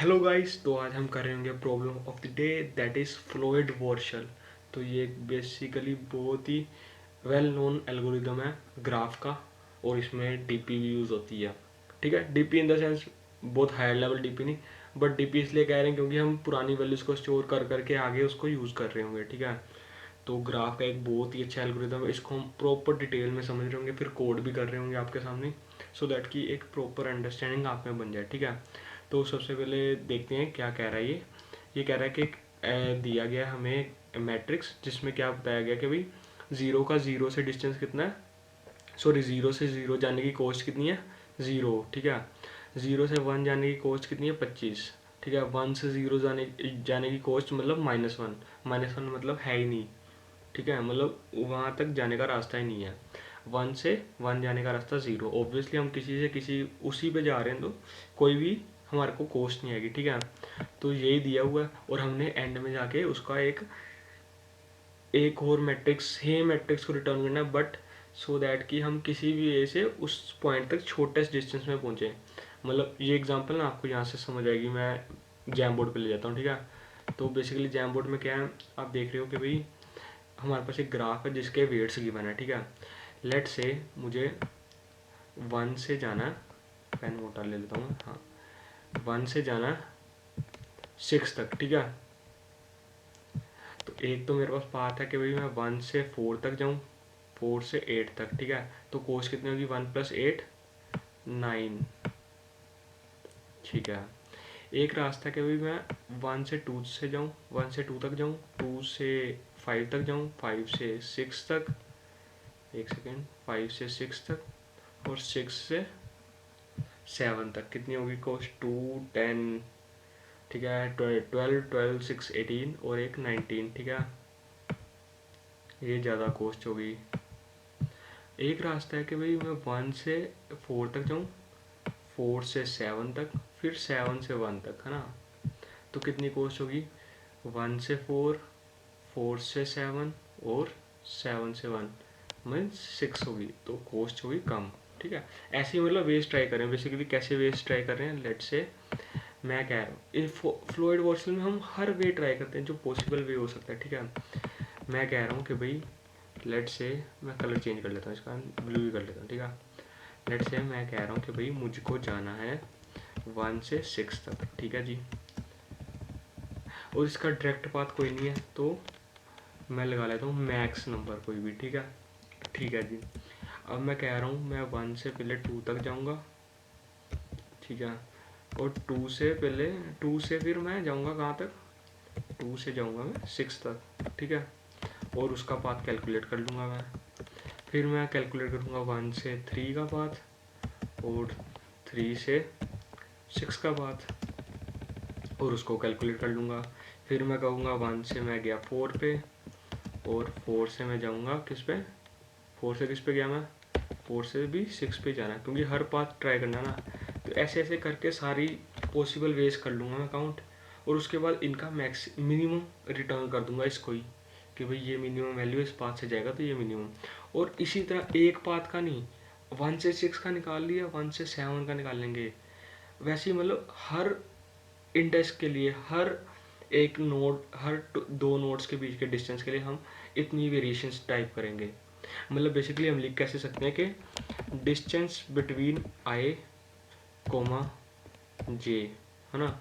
Hello guys, तो आज हम कर रहे होंगे problem of the day that is Floyd Warshall. तो ये बेसिकली बहुत ही वेल नोन एल्गोरिदम है ग्राफ का, और इसमें डीपी भी यूज़ होती है। ठीक है, डीपी इन द सेंस बहुत हायर लेवल डीपी नहीं, बट डीपी इसलिए कह रहे हैं क्योंकि हम पुरानी वैल्यूज़ को स्टोर कर करके आगे उसको यूज़ कर रहे होंगे। ठीक है, तो ग्राफ का एक बहुत ही अच्छा एल्गोरिदम है, इसको हम प्रॉपर डिटेल में समझ रहे होंगे, फिर कोड भी कर रहे होंगे आपके सामने, सो दैट कि एक प्रॉपर अंडरस्टैंडिंग आप में बन जाए। ठीक है, तो सबसे पहले देखते हैं क्या कह रहा है ये कह रहा है कि दिया गया हमें मैट्रिक्स जिसमें क्या बताया गया कि भाई ज़ीरो का ज़ीरो से डिस्टेंस कितना है, सॉरी ज़ीरो से ज़ीरो जाने की कॉस्ट कितनी है, ज़ीरो। ठीक है, ज़ीरो से वन जाने की कॉस्ट कितनी है, 25। ठीक है, वन से ज़ीरो जाने की कॉस्ट मतलब -1, -1 मतलब है ही नहीं। ठीक है, मतलब वहाँ तक जाने का रास्ता ही नहीं है। वन से वन जाने का रास्ता ज़ीरो, ऑब्वियसली हम किसी से किसी उसी पे जा रहे हैं तो कोई भी हमारे को कॉस्ट नहीं आएगी। ठीक है, तो यही दिया हुआ है, और हमने एंड में जाके उसका एक और मैट्रिक्स सेम मैट्रिक्स को रिटर्न करना है, बट सो दैट कि हम किसी भी वे से उस पॉइंट तक छोटेस्ट डिस्टेंस में पहुँचे। मतलब ये एग्जांपल ना आपको यहाँ से समझ आएगी, मैं जैम बोर्ड पे ले जाता हूँ। ठीक है, तो बेसिकली जैम बोर्ड में क्या है, आप देख रहे हो कि भाई हमारे पास एक ग्राफ है जिसके वेट्स गिवन है। ठीक है, लेट से मुझे वन से जाना है, पेन मोटा ले लेता हूँ, हाँ, वन से जाना है सिक्स तक। ठीक है, तो एक तो मेरे पास पाथ है कि भाई मैं वन से फोर तक जाऊँ, फोर से एट तक। ठीक है, तो कोस्ट कितनी होगी, 1 + 8 9। ठीक है, एक रास्ता है कि भाई मैं वन से टू से जाऊँ, वन से टू तक जाऊँ, टू से फाइव तक जाऊँ, फाइव से सिक्स तक, एक सेकेंड, फाइव से सिक्स तक, और सिक्स से सेवन तक। कितनी होगी कॉस्ट, 2 10। ठीक है, 12 12 6 18 और एक 19। ठीक है, ये ज़्यादा कॉस्ट होगी। एक रास्ता है कि भाई मैं वन से फोर तक जाऊँ, फोर से सेवन तक, फिर सेवन से वन तक, है ना। तो कितनी कॉस्ट होगी, वन से फोर, फोर से सेवन, और सेवन से वन, मीन्स सिक्स होगी, तो कॉस्ट होगी कम। ठीक है, ऐसे ही मतलब वेस्ट ट्राई करें। बेसिकली कैसे वेस्ट ट्राई कर रहे हैं, लेट से मैं कह रहा हूँ इस फ्लोइड वॉशल में हम हर वे ट्राई करते हैं जो पॉसिबल वे हो सकता है। ठीक है, मैं कह रहा हूँ कि भाई लेट से मैं कलर चेंज कर लेता हूँ, इसका ब्लू ही कर लेता हूँ। ठीक है, लेट से मैं कह रहा हूँ कि भाई मुझको जाना है वन से सिक्स तक। ठीक है जी, और इसका डायरेक्ट पाथ कोई नहीं है, तो मैं लगा लेता हूँ मैक्स नंबर कोई भी। ठीक है, ठीक है जी। अब मैं कह रहा हूँ मैं वन से पहले टू तक जाऊँगा। ठीक है, और टू से पहले, टू से फिर मैं जाऊँगा कहाँ तक, टू से जाऊँगा मैं सिक्स तक। ठीक है, और उसका पाथ कैलकुलेट कर लूँगा मैं। फिर मैं कैलकुलेट करूँगा वन से थ्री का पाथ, और थ्री से सिक्स का पाथ, और उसको कैलकुलेट कर लूँगा। फिर मैं कहूँगा वन से मैं गया फोर पे, और फोर से मैं जाऊँगा किस पे, फोर से किस पे गया मैं, फोर से भी सिक्स पे जाना है क्योंकि हर पाथ ट्राई करना है ना। तो ऐसे ऐसे करके सारी पॉसिबल वेज कर लूँगा मैं काउंट, और उसके बाद इनका मैक्स मिनिमम रिटर्न कर दूंगा इसको ही, कि भाई ये मिनिमम वैल्यू इस पाथ से जाएगा तो ये मिनिमम। और इसी तरह एक पाथ का नहीं, वन से सिक्स का निकाल लिया, वन से सेवन का निकाल लेंगे। वैसे ही मतलब हर इंडेक्स के लिए, हर एक नोड, हर दो नोड्स के बीच के डिस्टेंस के लिए हम इतनी वेरिएशंस टाइप करेंगे। मतलब बेसिकली हम लिख कैसे सकते हैं कि डिस्टेंस बिटवीन आई कोमा जे, है ना।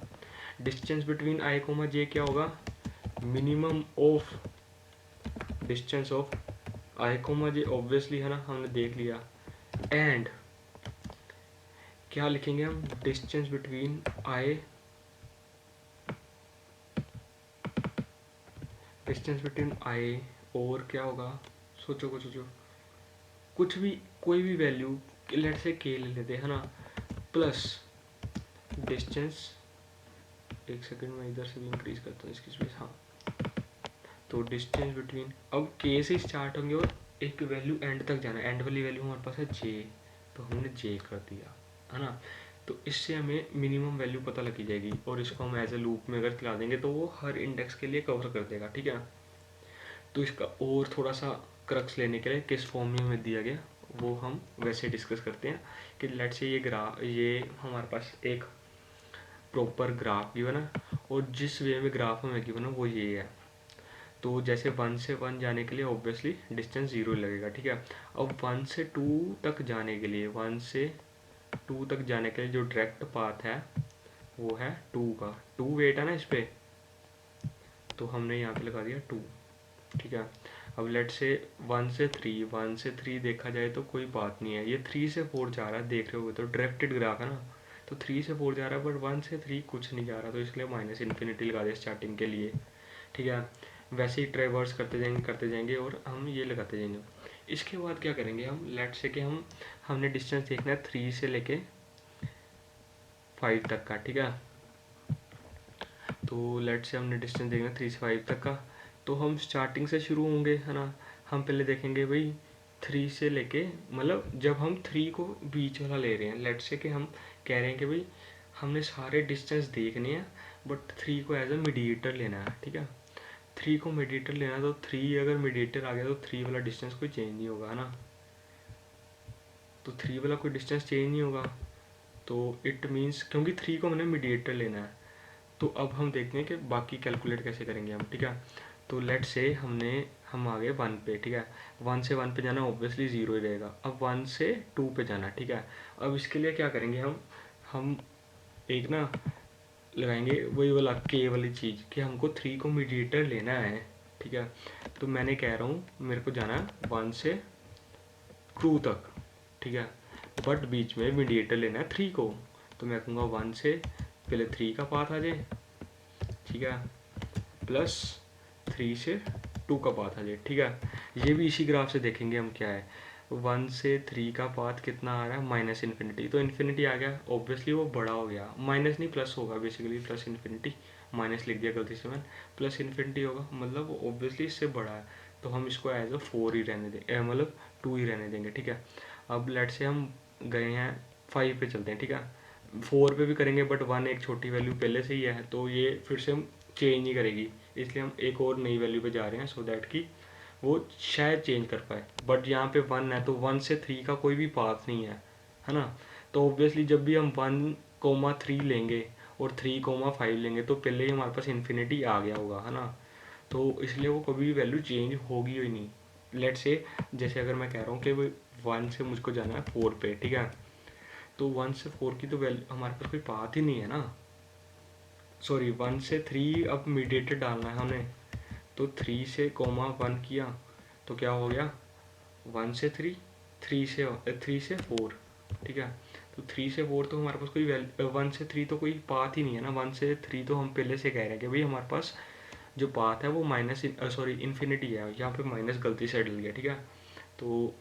डिस्टेंस बिटवीन आई कोमा जे क्या होगा, minimum of distance of I coma J, obviously है ना, हमने देख लिया। एंड क्या लिखेंगे हम, डिस्टेंस बिटवीन आई, डिस्टेंस बिटवीन आई, और क्या होगा, सोचो कुछ, सोचो कुछ भी, कोई भी वैल्यू, लेट से के ले लेते हैं ना, प्लस डिस्टेंस, एक सेकंड में इधर से भी इंक्रीज करता हूँ इसकी स्पेस, हाँ। तो डिस्टेंस बिटवीन, अब के से स्टार्ट होंगे और एक वैल्यू एंड तक जाना है, एंड वाली वैल्यू हमारे पास है जे, तो हमने जे कर दिया, है ना। तो इससे हमें मिनिमम वैल्यू पता लगी जाएगी, और इसको हम एज ए लूप में अगर चला देंगे तो वो हर इंडेक्स के लिए कवर कर देगा। ठीक है, तो इसका और थोड़ा सा क्रक्स लेने के लिए किस फॉर्म में हमें दिया गया वो हम वैसे डिस्कस करते हैं। कि लेट से ये ग्राफ, ये हमारे पास एक प्रॉपर ग्राफ गिवन है, और जिस वे में ग्राफ हमें गिवन है वो ये है। तो जैसे 1 से 1 जाने के लिए ऑब्वियसली डिस्टेंस 0 लगेगा, ठीक है। अब 1 से 2 तक जाने के लिए, 1 से 2 तक जाने के लिए जो डायरेक्ट पाथ है वो है 2 का। 2 वेट है ना इस पे, तो हमने यहाँ पे लगा दिया 2, ठीक है। अब लेट से 1 से 3, 1 से 3 देखा जाए तो कोई बात नहीं है, ये 3 से 4 जा रहा है, देख रहे हो तो डायरेक्टेड ग्राफ है ना, तो 3 से 4 जा रहा है, बट 1 से 3 कुछ नहीं जा रहा, तो इसलिए माइनस इन्फिनिटी लगा दिया स्टार्टिंग के लिए, ठीक है। वैसे ही ट्रेवर्स करते जाएंगे और हम ये लगाते जाएंगे। इसके बाद क्या करेंगे हम, लेट से कि हमने डिस्टेंस देखना है 3 से लेके 5 तक का, ठीक है। तो लेट से हमने डिस्टेंस देखना 3 से 5 तक का, तो हम स्टार्टिंग से शुरू होंगे, है ना। हम पहले देखेंगे भाई 3 से लेके, मतलब जब हम 3 को बीच वाला ले रहे हैं, लेट से कि हम कह रहे हैं कि भाई हमने सारे डिस्टेंस देखने हैं, बट 3 को एज अ मीडिएटर लेना है, ठीक है। 3 को मीडिएटर लेना, तो 3 अगर मीडिएटर आ गया तो 3 वाला डिस्टेंस कोई चेंज नहीं होगा, है ना। तो 3 वाला कोई डिस्टेंस चेंज नहीं होगा, तो इट मीन्स क्योंकि 3 को हमने मीडिएटर लेना है। तो अब हम देखते हैं कि बाकी कैलकुलेट कैसे करेंगे हम, ठीक है। तो लेट से हम आ गए 1 पे, ठीक है। 1 से 1 पे जाना ऑब्वियसली 0 ही रहेगा। अब 1 से 2 पे जाना, ठीक है। अब इसके लिए क्या करेंगे हम एक ना लगाएंगे वही वाला के वाली चीज़ कि हमको 3 को मीडिएटर लेना है, ठीक है। तो मैंने कह रहा हूँ मेरे को जाना है 1 से 2 तक, ठीक है, बट बीच में मीडिएटर लेना है 3 को। तो मैं कहूँगा 1 से पहले 3 का पाथ आ जाए, ठीक है, प्लस 3 से 2 का पाथ आ जाए, ठीक है। ये भी इसी ग्राफ से देखेंगे हम क्या है। 1 से 3 का पाथ कितना आ रहा है, माइनस इन्फिनिटी, तो इन्फिनिटी आ गया, ऑब्वियसली वो बड़ा हो गया, माइनस नहीं प्लस होगा बेसिकली, प्लस इन्फिनिटी, माइनस लिख दिया गलती से मैंने, प्लस इन्फिनिटी होगा, मतलब वो ऑब्वियसली इससे बड़ा है, तो हम इसको एज अ 4 ही रहने दें, मतलब 2 ही रहने देंगे, ठीक है। अब लेट से हम गए हैं 5 पे चलते हैं, ठीक है। 4 पे भी करेंगे बट 1 एक छोटी वैल्यू पहले से ही है, तो ये फिर से हम चेंज नहीं करेगी, इसलिए हम एक और नई वैल्यू पे जा रहे हैं सो दैट कि वो शायद चेंज कर पाए। बट यहाँ पे 1 है, तो 1 से 3 का कोई भी पाथ नहीं है ना। तो ऑब्वियसली जब भी हम 1,3 लेंगे और 3,5 लेंगे तो पहले ही हमारे पास इन्फिनिटी आ गया होगा, है ना। तो इसलिए वो कभी भी वैल्यू चेंज होगी ही नहीं। लेट से जैसे अगर मैं कह रहा हूँ कि 1 से मुझको जाना है 4 पे, ठीक है, तो 1 से 4 की तो वैल्यू हमारे पास कोई पाथ ही नहीं है ना, सॉरी 1 से 3 अब मीडिएटर डालना है हमें, तो 3 से कोमा 1 किया तो क्या हो गया 1 से 3, 3 से 4, ठीक है। तो 3 से 4 तो हमारे पास कोई 1 से 3 तो कोई पाथ ही नहीं है ना। 1 से 3 तो हम पहले से कह रहे हैं कि भाई हमारे पास जो पाथ है वो माइनस सॉरी इन्फिनिटी है, यहाँ पे माइनस गलती से डल गया, ठीक है। तो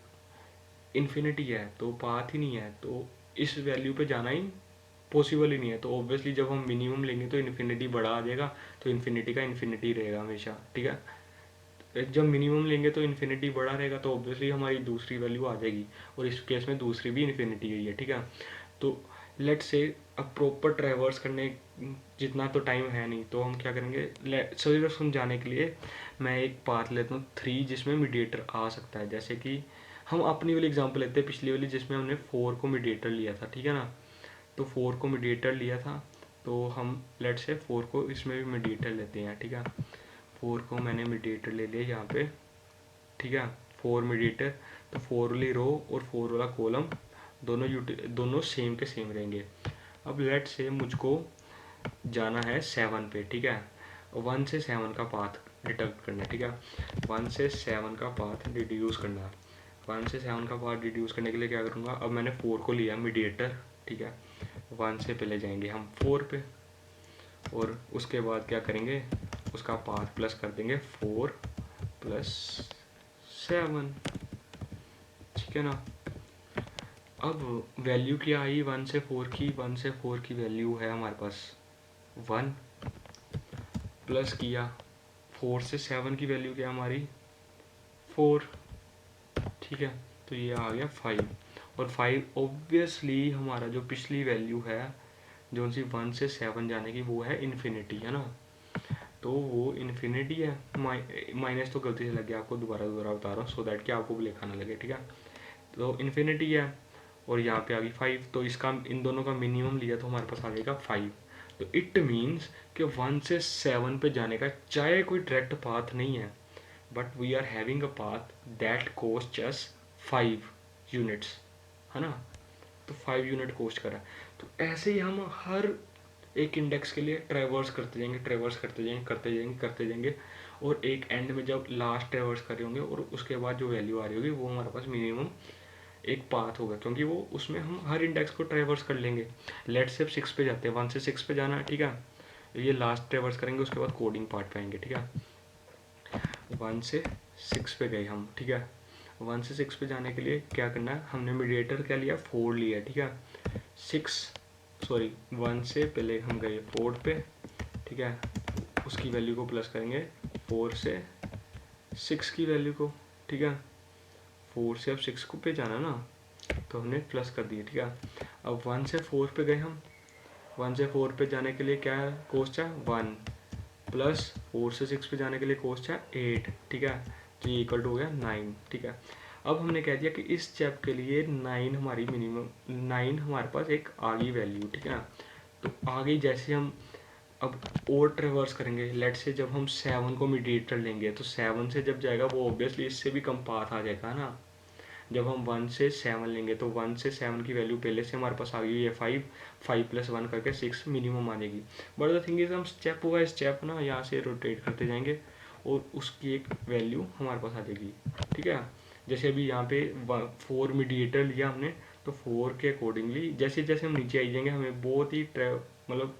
इन्फिनिटी है तो पाथ ही नहीं है, तो इस वैल्यू पे जाना ही पॉसिबल ही नहीं है। तो ऑब्वियसली जब हम मिनिमम लेंगे तो इन्फिनिटी बड़ा आ जाएगा, तो इन्फिनिटी का इन्फिनिटी रहेगा हमेशा, ठीक है। जब मिनिमम लेंगे तो इन्फिनिटी बड़ा रहेगा, तो ऑब्वियसली हमारी दूसरी वैल्यू आ जाएगी, और इस केस में दूसरी भी इन्फिनिटी ही है, ठीक है। तो लेट से अब प्रॉपर ट्रैवर्स करने जितना तो टाइम है नहीं, तो हम क्या करेंगे, सिर्फ समझाने के लिए मैं एक पाथ लेता हूँ 3 जिसमें मीडिएटर आ सकता है। जैसे कि हम अपनी वाली एग्जांपल लेते हैं, पिछली वाली जिसमें हमने 4 को मीडिएटर लिया था, ठीक है ना। तो 4 को मीडिएटर लिया था, तो हम लेट से 4 को इसमें भी मीडिएटर लेते हैं, ठीक है। 4 को मैंने मीडिएटर ले लिया यहाँ पे, ठीक है, 4 मीडिएटर, तो 4 वाली रो और 4 वाला कॉलम दोनों सेम के सेम रहेंगे। अब लेट से मुझको जाना है 7 पे, ठीक है। 1 से 7 का पाथ डिटेक्ट करना है, ठीक है। 1 से 7 का पाथ डिड्यूस करना है। 1 से 7 का पाथ डिड्यूस करने के लिए क्या करूँगा, अब मैंने 4 को लिया मीडिएटर, ठीक है। 1 से पहले जाएंगे हम 4 पे, और उसके बाद क्या करेंगे, उसका पाथ प्लस कर देंगे 4 प्लस 7, ठीक है ना। अब वैल्यू क्या आई 1 से 4 की, 1 से 4 की वैल्यू है हमारे पास 1, प्लस किया 4 से 7 की वैल्यू क्या हमारी 4, ठीक है। तो ये आ गया 5, और 5 ऑब्वियसली हमारा जो पिछली वैल्यू है जो सी 1 से 7 जाने की वो है इन्फिनिटी, है ना। तो वो इन्फिनिटी है, माइनस तो गलती से लग गया, आपको दोबारा बता रहा हूँ सो दैट कि आपको भी लिखाना लगे, ठीक है। तो इन्फिनिटी है और यहाँ पे आ गई 5, तो इसका इन दोनों का मिनिमम लिया तो हमारे पास आ जाएगा 5। तो इट मीन्स कि 1 से 7 पे जाने का चाहे कोई डायरेक्ट पाथ नहीं है, but we are having a path that cost us 5 units, है ना। तो 5 यूनिट कोस्ट करा। तो ऐसे ही हम हर एक इंडेक्स के लिए ट्रेवर्स करते जाएंगे, ट्रेवर्स करते जाएंगे, करते जाएंगे, करते जाएंगे, और एक एंड में जब लास्ट ट्रेवर्स कर रहे होंगे और उसके बाद जो वैल्यू आ रही होगी वो हमारे पास मिनिमम एक पाथ होगा, क्योंकि वो उसमें हम हर इंडेक्स को ट्रेवर्स कर लेंगे। लेट से 6 पे जाते हैं, 1 से 6 पे जाना है, ठीक है। ये लास्ट ट्रेवर्स करेंगे, उसके बाद कोडिंग पार्ट पे आएंगे, ठीक है। 1 से 6 पे गए हम, ठीक है। 1 से 6 पे जाने के लिए क्या करना है, हमने मीडिएटर क्या लिया, 4 लिया, ठीक है। 1 से पहले हम गए 4 पे, ठीक है। उसकी वैल्यू को प्लस करेंगे 4 से 6 की वैल्यू को, ठीक है। 4 से अब 6 को पे जाना ना, तो हमने प्लस कर दिया, ठीक है। अब 1 से 4 पे गए हम, 1 से 4 पे जाने के लिए क्या कोस्ट है 1, प्लस 4 से 6 पे जाने के लिए कोस्ट है 8, ठीक है। तो ये इक्वल टू हो गया 9, ठीक है। अब हमने कह दिया कि इस स्टेप के लिए 9 हमारी मिनिमम, 9 हमारे पास एक आ गई वैल्यू, ठीक है ना। तो आगे जैसे हम अब और ट्रेवर्स करेंगे, लेट से जब हम 7 को मीडिएटर लेंगे तो 7 से जब जाएगा वो ऑब्वियसली इससे भी कम पाथ आ जाएगा ना। जब हम 1 से 7 लेंगे तो 1 से 7 की वैल्यू पहले से हमारे पास आ गई है 5, 5 प्लस 1 करके 6 मिनिमम आ जाएगी। बट द थिंग इज हम स्टेप बाय स्टेप ना यहाँ से रोटेट करते जाएंगे और उसकी एक वैल्यू हमारे पास आ जाएगी, ठीक है। जैसे अभी यहाँ पे 4 मीडिएटर लिया हमने, तो 4 के अकॉर्डिंगली जैसे जैसे हम नीचे आई जाएंगे हमें बहुत ही मतलब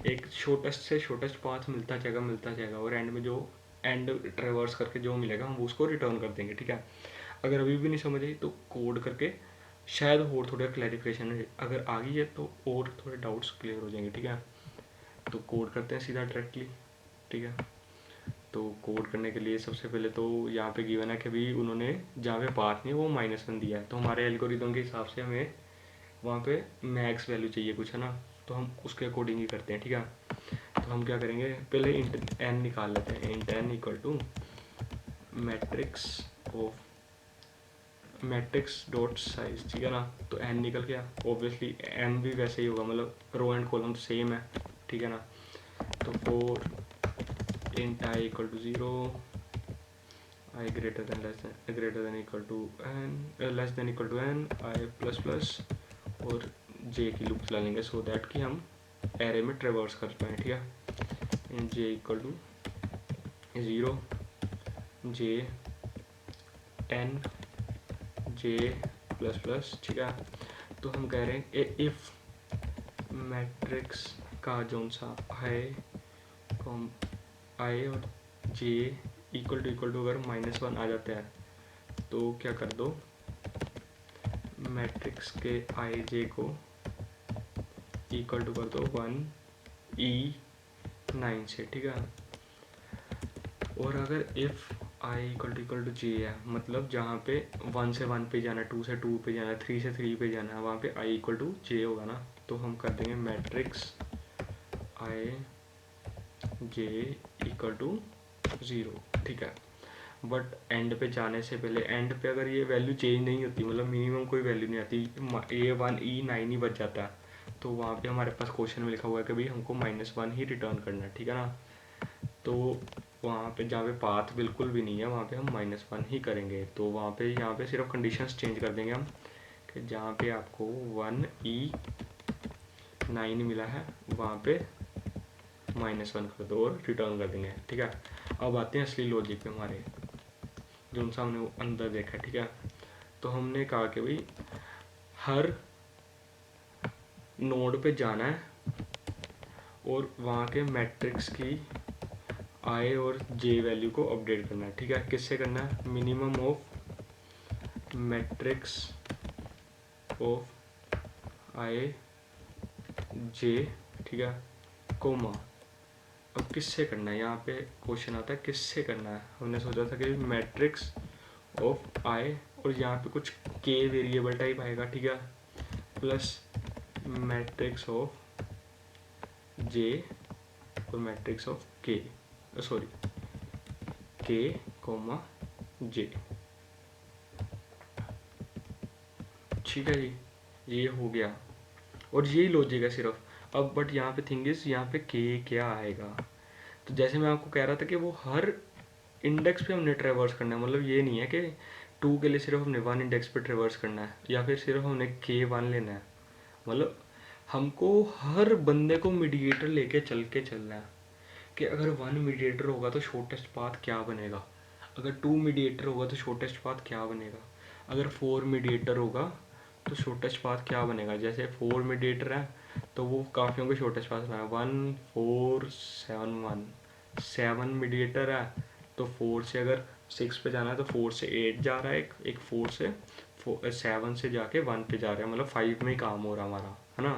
एक छोटेस्ट से छोटेस्ट पाथ मिलता जाएगा, और एंड में जो एंड ट्रेवर्स करके जो मिलेगा हम उसको रिटर्न कर देंगे, ठीक है। अगर अभी भी नहीं समझ आई तो कोड करके शायद और थोड़ा क्लैरिफिकेशन अगर आ गई है तो और थोड़े डाउट्स क्लियर हो जाएंगे, ठीक है। तो कोड करते हैं सीधा डायरेक्टली, ठीक है। तो कोड करने के लिए सबसे पहले तो यहाँ पे गिवन है कि भी उन्होंने जहाँ पे पाथ नहीं वो -1 दिया है, तो हमारे एल्गोरिदम के हिसाब से हमें वहाँ पे मैक्स वैल्यू चाहिए कुछ, है ना। तो हम उसके अकॉर्डिंग ही करते हैं, ठीक है। तो हम क्या करेंगे, पहले इंट एन निकाल लेते हैं। Int n equal to matrix of matrix dot size, ठीक है ना। तो एन निकल गया, ऑब्वियसली एन भी वैसे ही होगा, मतलब रो एंड कॉलम सेम है, ठीक है ना। तो for int i equal to 0, i greater than equal to n, less than equal to n, i plus plus, और जे की लूप चला लेंगे सो दैट कि हम एरे में ट्रेवर्स कर पाएँ, ठीक है। Int j equal to 0, j n, j plus plus, ठीक है। तो हम कह रहे हैं इफ मैट्रिक्स का जो सा है आई और जे इक्वल टू अगर -1 आ जाता है तो क्या कर दो, मैट्रिक्स के आई जे को इक्वल टू कर दो 1e9 से, ठीक है। और अगर इफ़ आई इक्वल टू जे है, मतलब जहाँ पे 1 से 1 पे जाना है, 2 से 2 पे जाना है, 3 से 3 पे जाना है, वहाँ पे आई इक्वल टू जे होगा ना। तो हम कर देंगे matrix i j equal to 0, ठीक है। बट एंड पे जाने से पहले, एंड पे अगर ये वैल्यू चेंज नहीं होती, मतलब मिनिमम कोई वैल्यू नहीं आती, A1E9 ही बच जाता है, तो वहाँ पे हमारे पास क्वेश्चन में लिखा हुआ है कि भाई हमको -1 ही रिटर्न करना है, ठीक है ना। तो वहाँ पे जहाँ पे पाथ बिल्कुल भी नहीं है वहाँ पे हम -1 ही करेंगे। तो वहाँ पे यहाँ पे सिर्फ कंडीशंस चेंज कर देंगे हम, कि जहाँ पे आपको 1E9 मिला है वहाँ पे -1 कर दो और रिटर्न कर देंगे, ठीक है। अब आते हैं असली लॉजिक पे हमारे, जो सा हमने अंदर देखा, ठीक है। तो हमने कहा कि भाई हर नोड पे जाना है और वहाँ के मैट्रिक्स की आई और जे वैल्यू को अपडेट करना है, ठीक है। किससे करना है, मिनिमम ऑफ मैट्रिक्स ऑफ आई जे, ठीक है, कोमा। अब किससे करना है, यहाँ पे क्वेश्चन आता है किससे करना है। हमने सोचा था कि मैट्रिक्स ऑफ आई और यहाँ पे कुछ के वेरिएबल टाइप आएगा, ठीक है, प्लस मैट्रिक्स ऑफ जे और मैट्रिक्स ऑफ के, सॉरी के कोमा जे, ठीक है जी। ये हो गया और यही लॉजिक है सिर्फ। अब बट यहाँ पे थिंग इज, यहाँ पे के क्या आएगा। तो जैसे मैं आपको कह रहा था कि वो हर इंडेक्स पे हमने ट्रेवर्स करना है, मतलब ये नहीं है कि 2 के लिए सिर्फ हमने 1 इंडेक्स पे ट्रेवर्स करना है या फिर सिर्फ हमने K1 लेना है। मतलब हमको हर बंदे को मीडिएटर लेके चलना है कि अगर 1 मीडिएटर होगा तो शॉर्टेस्ट पाथ क्या बनेगा, अगर 2 मीडिएटर होगा तो शॉर्टेस्ट पाथ क्या बनेगा, अगर 4 मीडिएटर होगा तो शॉर्टेस्ट पाथ क्या बनेगा। जैसे 4 मीडिएटर है तो वो काफ़ियों के शॉर्टेस्ट पाथ बनाए 1 4 7 1। 7 मीडिएटर है तो 4 से अगर 6 पे जाना है तो 4 से 8 जा रहा है, एक 4 से 7 से जाके 1 पे जा रहा है, मतलब 5 में ही काम हो रहा हमारा, है ना।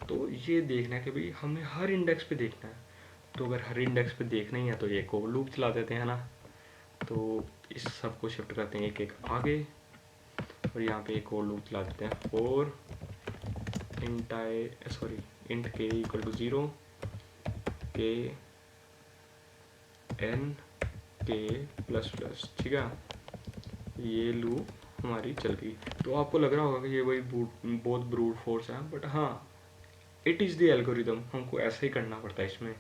तो ये देखना है कि भाई हमें हर इंडेक्स पे देखना है। तो अगर हर इंडेक्स पे देखना ही है तो एक और लूप चला देते हैं ना। तो इस सब को शिफ्ट करते हैं एक एक आगे और यहाँ पे एक और लूप चला देते हैं फॉर इंट के इक्वल टू 0 के एन के प्लस प्लस। ठीक है, ये लूप हमारी चल गई। तो आपको लग रहा होगा कि ये वही बहुत ब्रूट फोर्स है, बट हाँ इट इज़ द एल्गोरिदम, हमको ऐसे ही करना पड़ता है। इसमें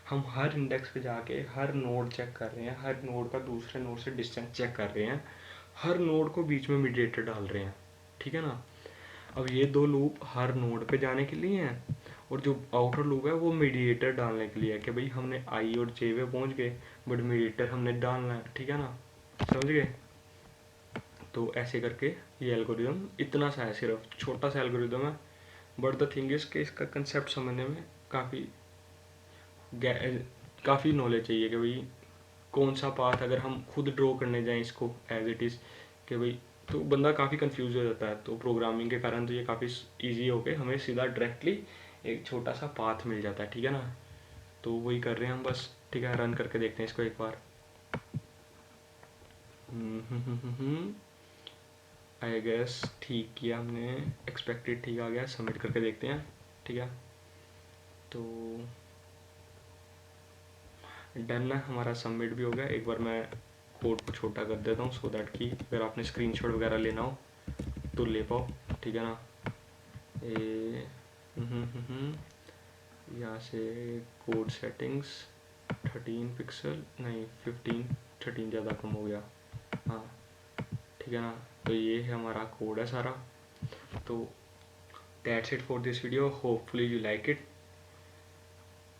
हम हर इंडेक्स पे जाके हर नोड चेक कर रहे हैं, हर नोड का दूसरे नोड से डिस्टेंस चेक कर रहे हैं, हर नोड को बीच में मीडिएटर डाल रहे हैं। ठीक है ना। अब ये 2 लूप हर नोड पे जाने के लिए हैं और जो आउटर लूप है वो मीडिएटर डालने के लिए है कि भाई हमने आई और जे पे पहुंच गए बट मीडिएटर हमने डालना है। ठीक है ना, समझ गए। तो ऐसे करके ये एल्गोरिदम इतना सा है, सिर्फ छोटा सा एल्गोरिदम है, बट द थिंग इज कि इसका कंसेप्ट समझने में काफ़ी नॉलेज चाहिए कि भाई कौन सा पाथ अगर हम खुद ड्रॉ करने जाएं इसको एज इट इज़ कि भाई, तो बंदा काफ़ी कंफ्यूज हो जाता है। तो प्रोग्रामिंग के कारण तो ये काफ़ी इजी हो के हमें सीधा डायरेक्टली एक छोटा सा पाथ मिल जाता है। ठीक है ना, तो वही कर रहे हैं हम बस। ठीक है, रन करके देखते हैं इसको एक बार। आई गेस ठीक किया हमने, एक्सपेक्टेड ठीक आ गया। सबमिट करके देखते हैं। ठीक है, तो डन है, हमारा सबमिट भी हो गया। एक बार मैं कोड को छोटा कर देता हूँ सो दैट कि अगर आपने स्क्रीनशॉट वगैरह लेना हो तो ले पाओ। ठीक है ना। यहाँ से कोड सेटिंग्स 13 पिक्सल नहीं 15, 13 ज़्यादा कम हो गया। हाँ ठीक है ना। तो ये है हमारा कोड है सारा। तो that's it for this video, hopefully you like it.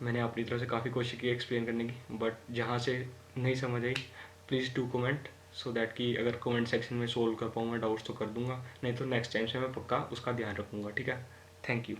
मैंने अपनी तरफ से काफ़ी कोशिश की एक्सप्लेन करने की, बट जहाँ से नहीं समझ आई please do comment so that कि अगर कमेंट सेक्शन में सोल्व कर पाऊँ मैं डाउट्स तो कर दूंगा, नहीं तो नेक्स्ट टाइम से मैं पक्का उसका ध्यान रखूँगा। ठीक है, थैंक यू।